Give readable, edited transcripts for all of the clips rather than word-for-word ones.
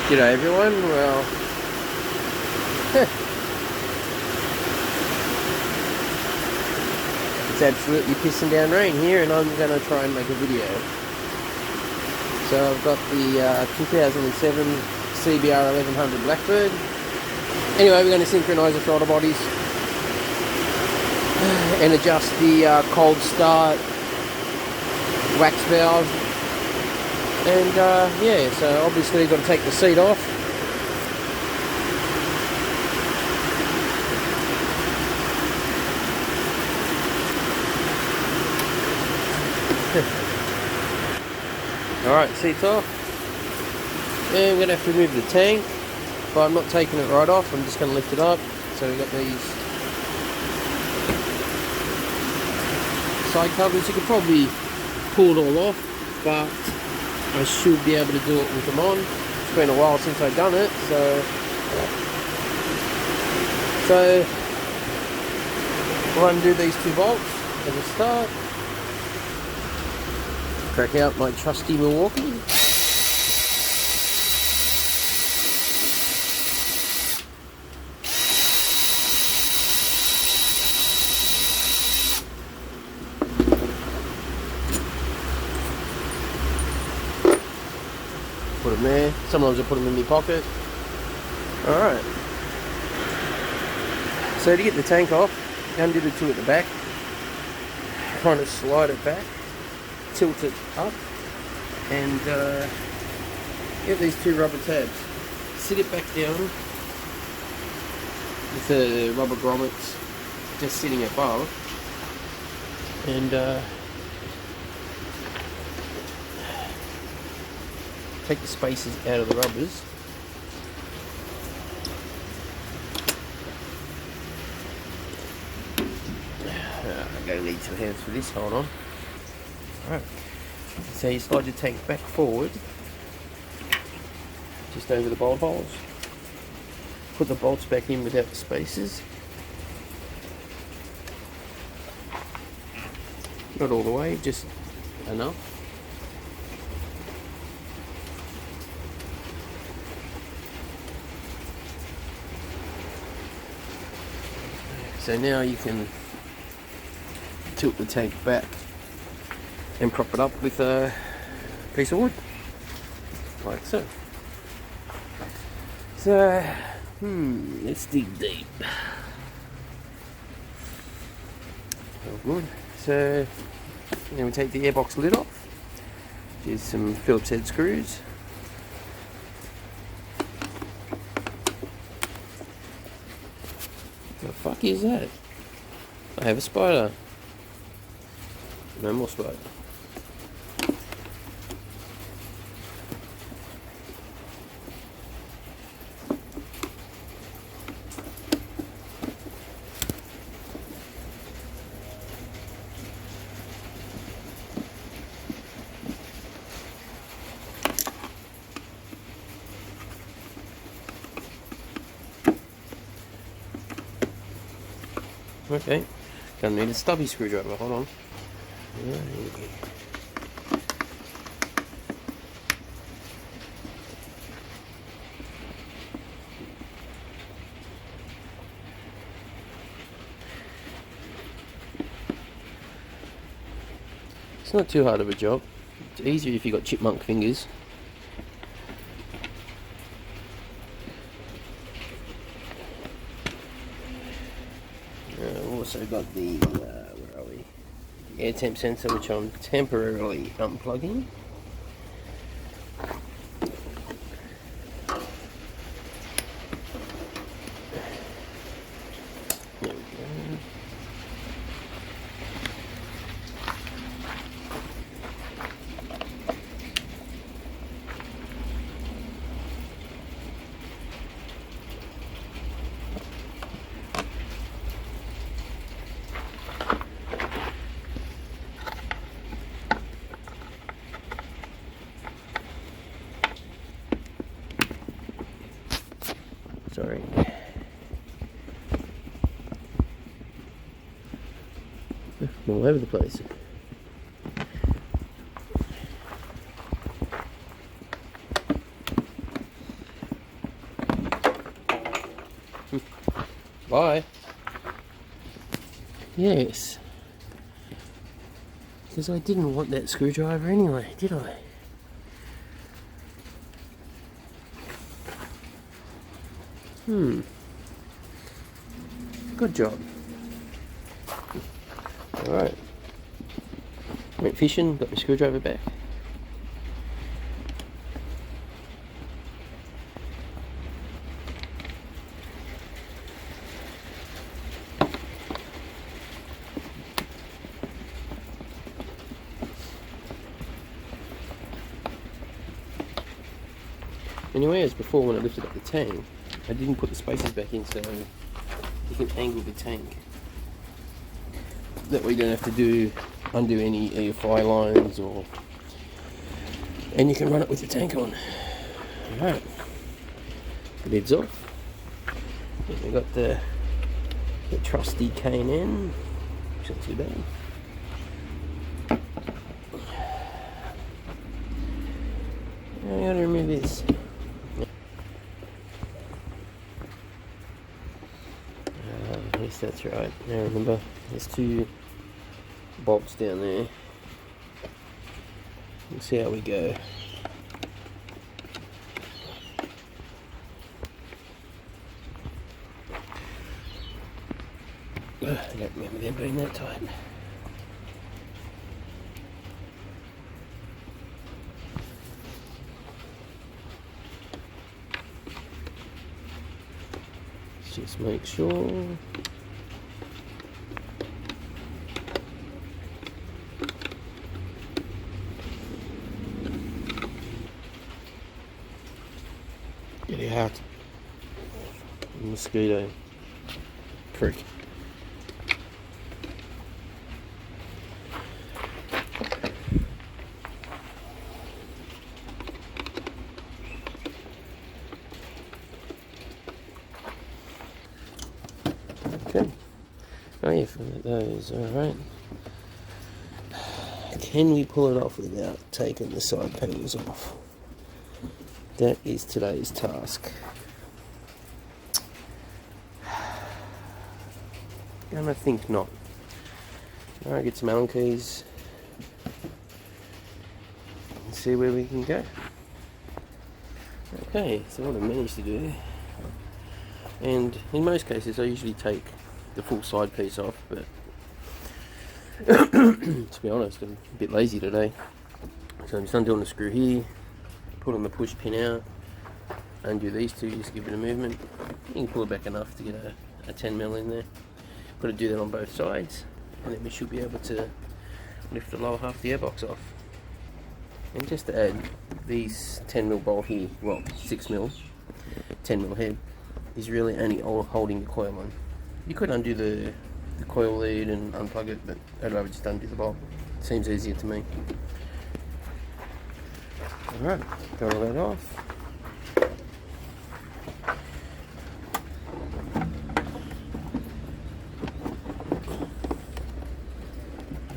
G'day everyone, well, it's absolutely pissing down rain here and I'm going to try and make a video. So I've got the 2007 cbr1100 Blackbird. Anyway, we're going to synchronise the throttle bodies and adjust the cold start wax valve. And yeah, so obviously you've got to take the seat off. Alright, seat's off. And I'm going to have to remove the tank, but I'm not taking it right off, I'm just going to lift it up. So we've got these side covers. You could probably pull it all off, but I should be able to do it with them on. It's been a while since I've done it, so we'll undo these two bolts as a start. Crack out my trusty Milwaukee. Put them there. Sometimes I put them in my pocket. Alright. So to get the tank off, undo the two at the back. Kind of slide it back. Tilt it up. And get these two rubber tabs. Sit it back down with the rubber grommets just sitting above. And take the spaces out of the rubbers. I'm going to need some hands for this, hold on. Alright, so you slide your tank back forward, just over the bolt holes. Put the bolts back in without the spaces. Not all the way, just enough. So now you can tilt the tank back and prop it up with a piece of wood, like so. So, let's dig deep. Oh, good. So, now we take the airbox lid off. Here's some Phillips head screws. What the fuck is that? I have a spider. No more spider. Okay, gonna need a stubby screwdriver, hold on. It's not too hard of a job. It's easier if you've got chipmunk fingers. I've also got the, where are we? Air temp sensor, which I'm temporarily unplugging. There we go. Sorry. All over the place. Bye. Yes. Because I didn't want that screwdriver anyway, did I? Good job. Alright. Went fishing, got my screwdriver back. Anyway, as before when I lifted up the tank, I didn't put the spacers back in so you can angle the tank. That way you don't have to undo any EFI lines and you can run it with the tank on. Alright, lid's off. Then we got the trusty K&N, which is not too bad. Now I gotta remove this. Yes, that's right. Now remember, there's 2 bolts down there. We'll see how we go. I don't remember them being that tight. Let's just make sure. Get it out. Mosquito. Prick. Okay. Oh yeah, for those, alright. Can we pull it off without taking the side panels off? That is today's task. And I think not. Alright, get some Allen keys and see where we can go. Okay, so what I managed to do, and in most cases I usually take the full side piece off, but to be honest, I'm a bit lazy today. So I'm just undoing the screw here, put on the push pin out, undo these 2, just give it a movement. You can pull it back enough to get a 10mm in there. Got to do that on both sides, and then we should be able to lift the lower half of the airbox off. And just to add, these 10mm bolt here, well 6mm, 10mm head, is really only holding the coil on. You could undo the coil lead and unplug it, but I'd rather just undo the bolt. Seems easier to me. Alright, got all that off.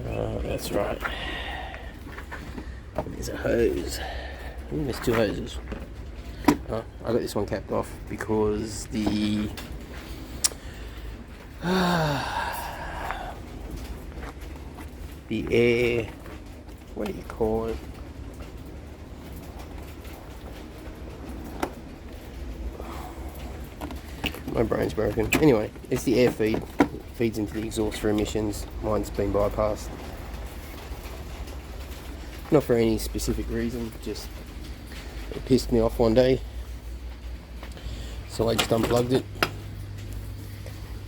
Oh, that's right. There's a hose. Ooh, there's 2 hoses. Oh, I got this one capped off because the air, what do you call it? My brain's broken. Anyway, it's the air feed. It feeds into the exhaust for emissions. Mine's been bypassed. Not for any specific reason, just it pissed me off one day. So I just unplugged it.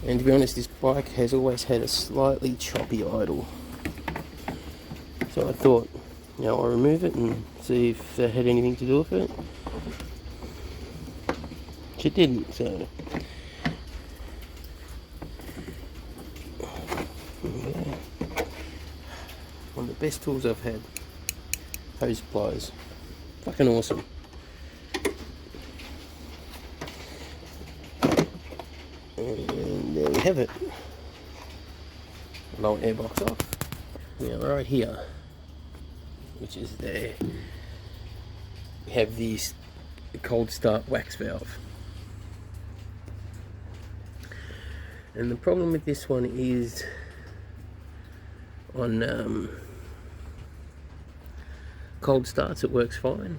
And to be honest, this bike has always had a slightly choppy idle. So I thought, you know, I'll remove it and see if that had anything to do with it. Which it didn't, so. Yeah. One of the best tools I've had. Hose pliers. Fucking awesome. And there we have it. Lower airbox off. Now right here, which is there, we have this cold start wax valve. And the problem with this one is on cold starts it works fine,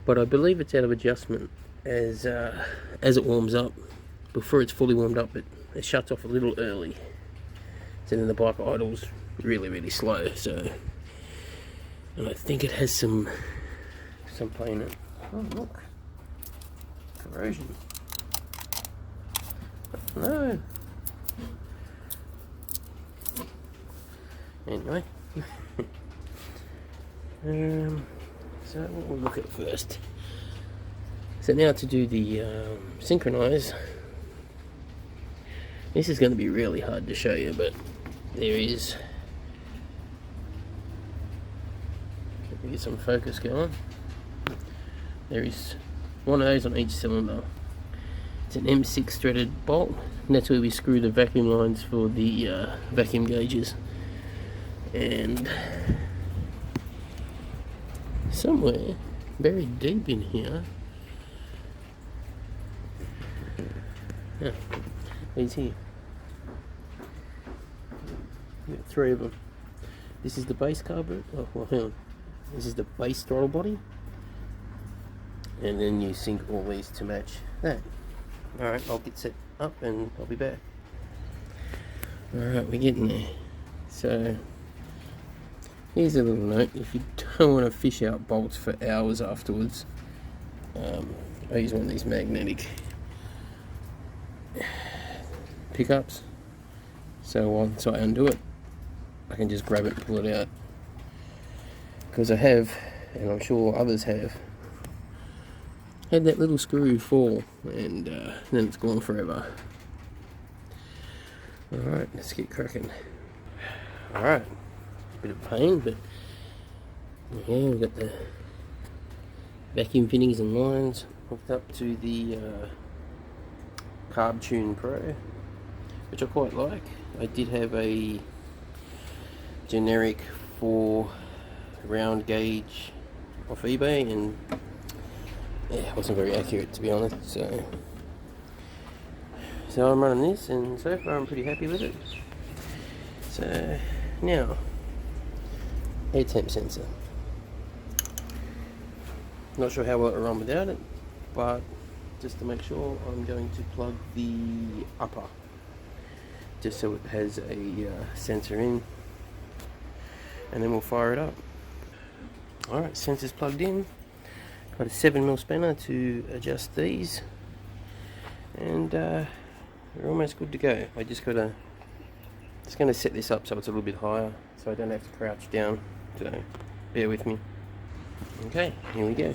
but I believe it's out of adjustment as it warms up. Before it's fully warmed up, it shuts off a little early, so then the bike idles really slow. So, and I think it has some play in it. Oh look, corrosion. No. Anyway, so what we'll look at first. So now to do the synchronise. This is going to be really hard to show you, but there is. Let me get some focus going. There is one of those on each cylinder. It's an M6 threaded bolt, and that's where we screw the vacuum lines for the vacuum gauges. And somewhere buried deep in here, these here. We've got 3 of them. This is the base carburetor. Oh, well, hang on. This is the base throttle body, and then you sync all these to match that. Alright, I'll get set up and I'll be back. Alright, we're getting there. So, here's a little note. If you don't want to fish out bolts for hours afterwards, I use one of these magnetic pickups. So once I undo it, I can just grab it and pull it out. Because I have, and I'm sure others have, had that little screw fall, and then it's gone forever. Alright, let's get cracking. Alright, bit of pain, but yeah, we've got the vacuum fittings and lines hooked up to the Carb Tune Pro, which I quite like. I did have a generic 4 round gauge off eBay, and yeah, it wasn't very accurate, to be honest. So I'm running this, and so far I'm pretty happy with it. So now, air temp sensor. Not sure how well it'll run without it, but just to make sure, I'm going to plug the upper, just so it has a sensor in, and then we'll fire it up. Alright, sensor's plugged in. Got a 7mm spanner to adjust these, and we're almost good to go. I just going to set this up so it's a little bit higher, so I don't have to crouch down, so bear with me. Okay, here we go.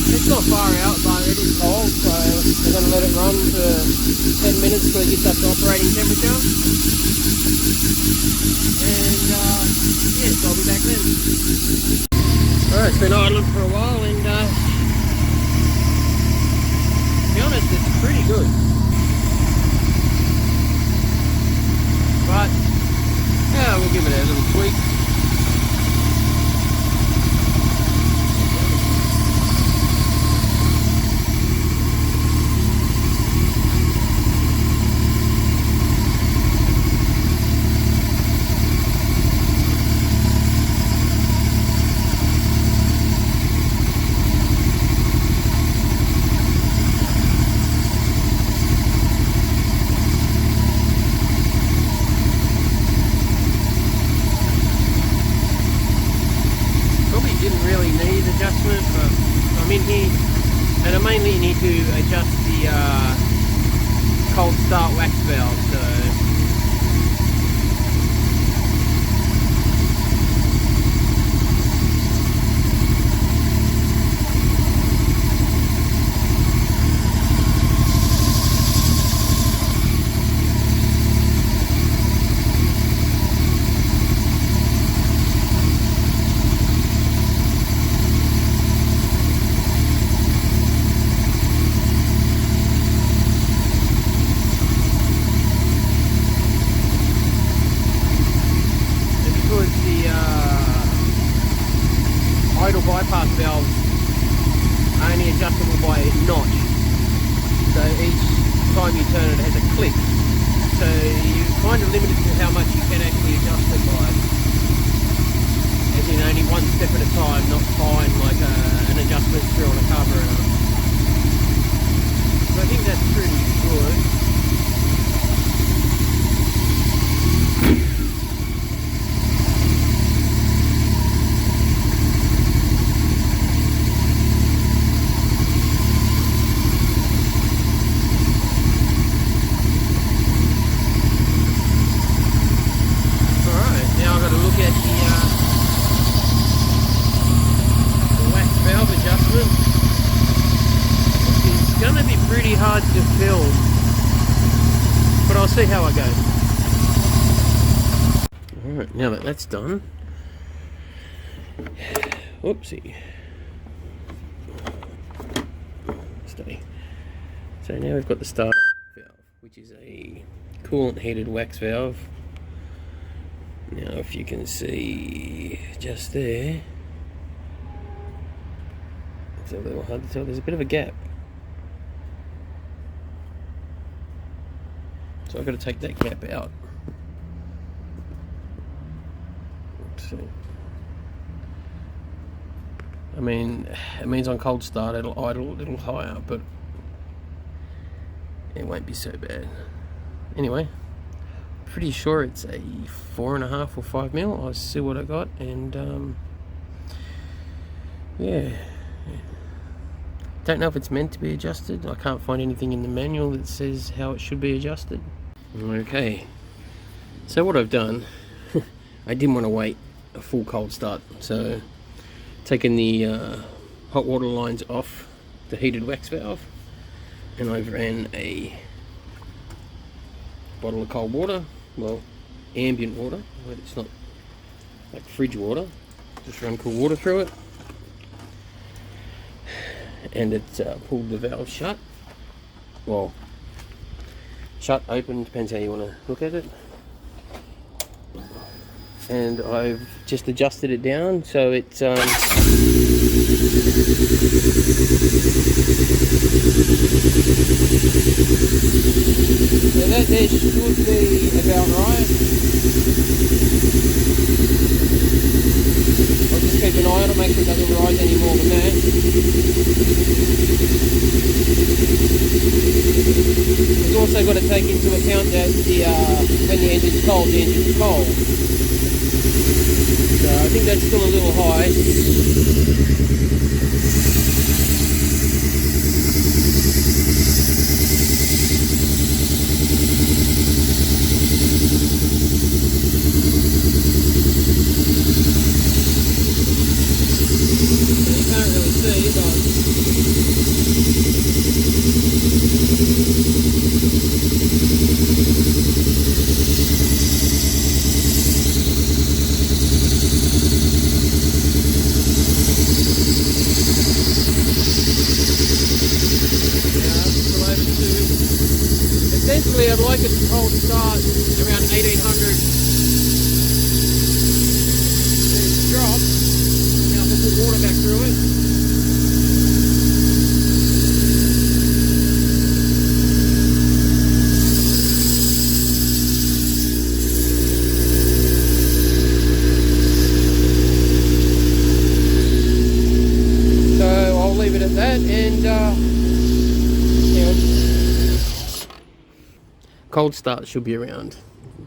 It's not far out, but it is cold, so I'm going to let it run for 10 minutes till it gets up to operating temperature. And yeah, so I'll be back then. Alright, it's been idling for a while, and to be honest, it's pretty good. But yeah, we'll give it a little tweak. Adjustment, but I'm in here, and I mainly need to adjust the cold start wax valve. So time you turn it, it has a click. So you're kind of limited to how much you can actually adjust it by. As in only one step at a time, not fine like an adjustment screw on a carburetor. So I think that's pretty good. Hard to film, but I'll see how I go. Alright, now that that's done, whoopsie, steady. So now we've got the starter valve, which is a coolant heated wax valve. Now if you can see just there, it's a little hard to tell, there's a bit of a gap. So I've got to take that gap out. Oopsie. I mean, it means on cold start it'll idle a little higher, but it won't be so bad. Anyway, pretty sure it's a 4.5 or 5 mil. I'll see what I got, and yeah. Don't know if it's meant to be adjusted. I can't find anything in the manual that says how it should be adjusted. Okay, so what I've done, I didn't want to wait a full cold start, so taken the hot water lines off the heated wax valve, and I've ran a bottle of cold water, well, ambient water, but it's not like fridge water, just run cool water through it, and it's pulled the valve shut. Well, shut, open, depends how you want to look at it. And I've just adjusted it down so it's so that there should be about right. I'll just keep an eye on it, make sure it doesn't rise any more than that. We've also got to take into account that when the engine's cold, the engine's cold. So I think that's still a little high. You can't really see, but essentially I'd like it to cold start around 1800 to drop. Now I'll put water back through it. So I'll leave it at that, and cold start should be around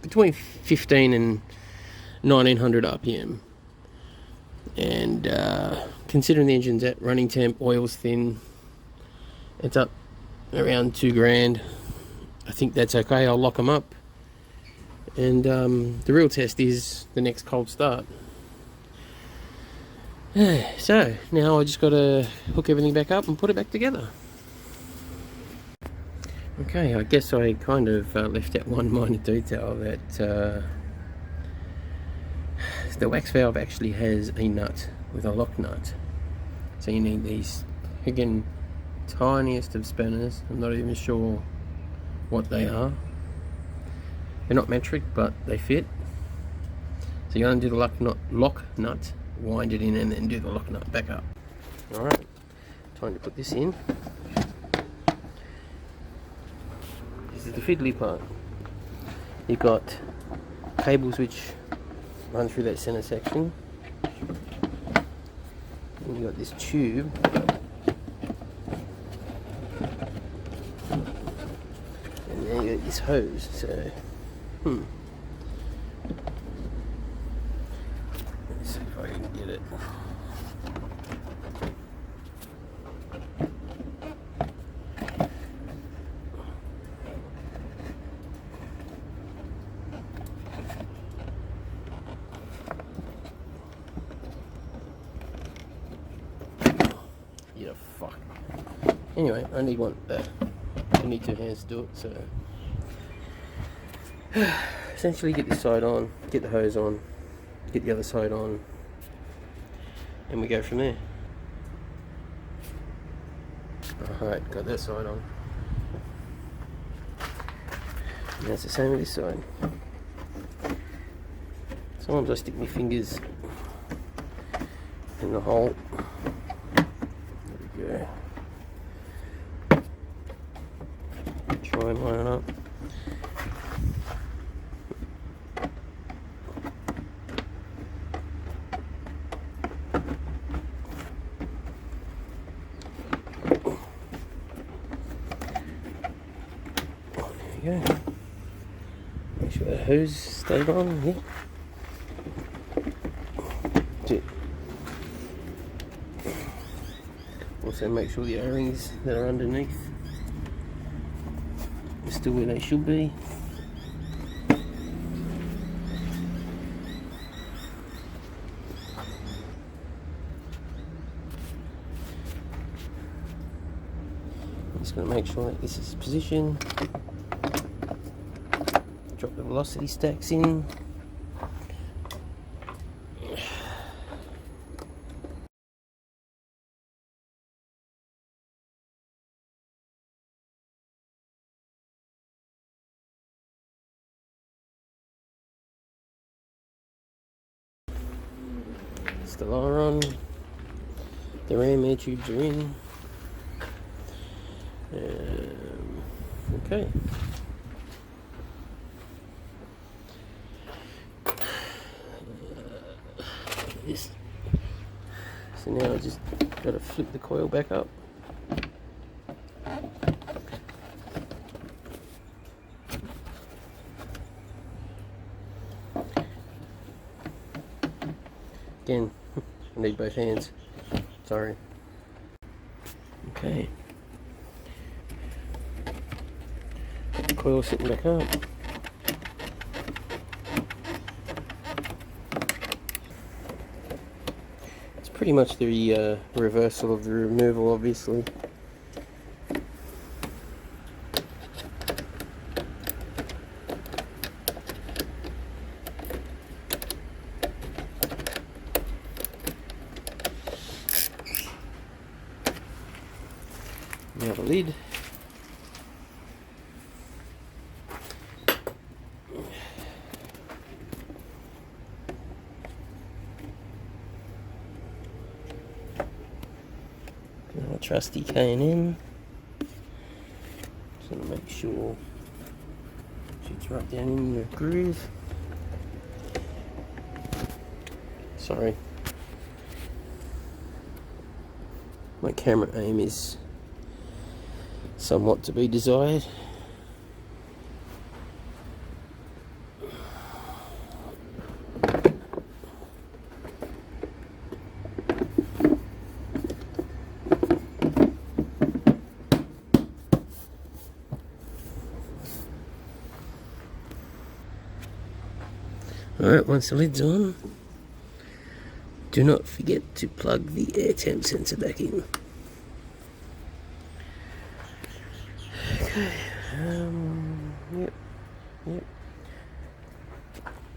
between 15 and 1900 RPM, and considering the engine's at running temp, oil's thin, it's up around $2,000. I think that's okay. I'll lock them up, and the real test is the next cold start. So now I just got to hook everything back up and put it back together. Okay, I guess I kind of left out one minor detail, that the wax valve actually has a nut with a lock nut. So you need these, again, tiniest of spinners. I'm not even sure what they are. They're not metric, but they fit. So you undo the lock nut, wind it in, and then do the lock nut back up. Alright, time to put this in. is the fiddly part. You've got cables which run through that center section. And you've got this tube. And then you got this hose. So, let's see if I can get it. Yeah, fuck. Anyway, I need one. I need 2 hands to do it. So, essentially, get this side on, get the hose on, get the other side on, and we go from there. Alright, got that side on. And that's the same with this side. Sometimes I stick my fingers in the hole. There we go. Try and line it up. There we go. Make sure that hose stayed on. Yeah. That's it. Also make sure the O-rings that are underneath are still where they should be. I'm just going to make sure that this is positioned. Drop the velocity stacks in. The lower on, the ram air tubes are in. Okay. So now I just got to flip the coil back up. Again, I need both hands. Sorry. Okay. Got the coil sitting back up. It's pretty much the reversal of the removal, obviously. Now the lid. Now a trusty K&N. Just want to make sure it's right down in the groove. Sorry. My camera aim is somewhat to be desired. Alright, once the lid's on, do not forget to plug the air temp sensor back in. Okay, yep.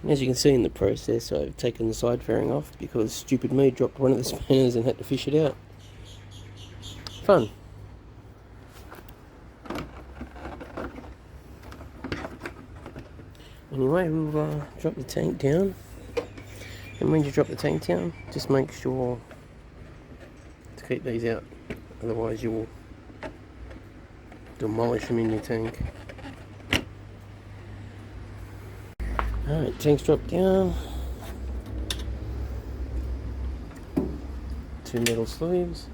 As you can see in the process, I've taken the side fairing off because stupid me dropped one of the spanners and had to fish it out. Fun. Anyway, we'll drop the tank down, and when you drop the tank down, just make sure to keep these out, otherwise you'll demolish them in your tank. Alright, tanks drop down. 2 metal sleeves.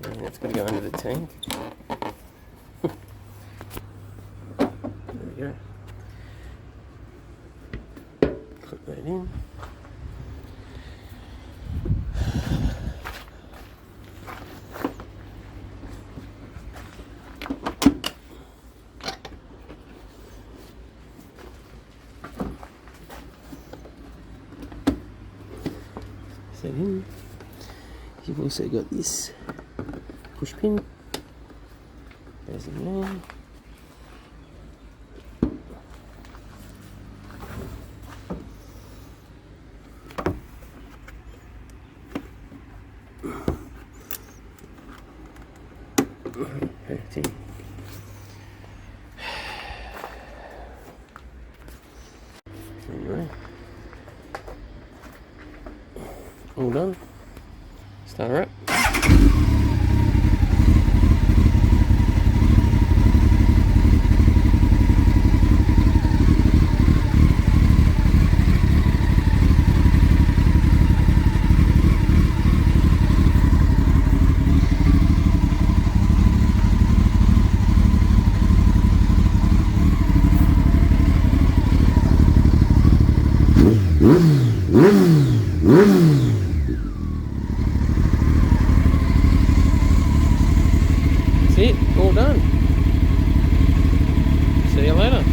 And it's going to go under the tank. There we go. Clip that in. Set in. You've also got this push pin. There's the man. Anyway, all done. Start her up. That's it, all done. See you later.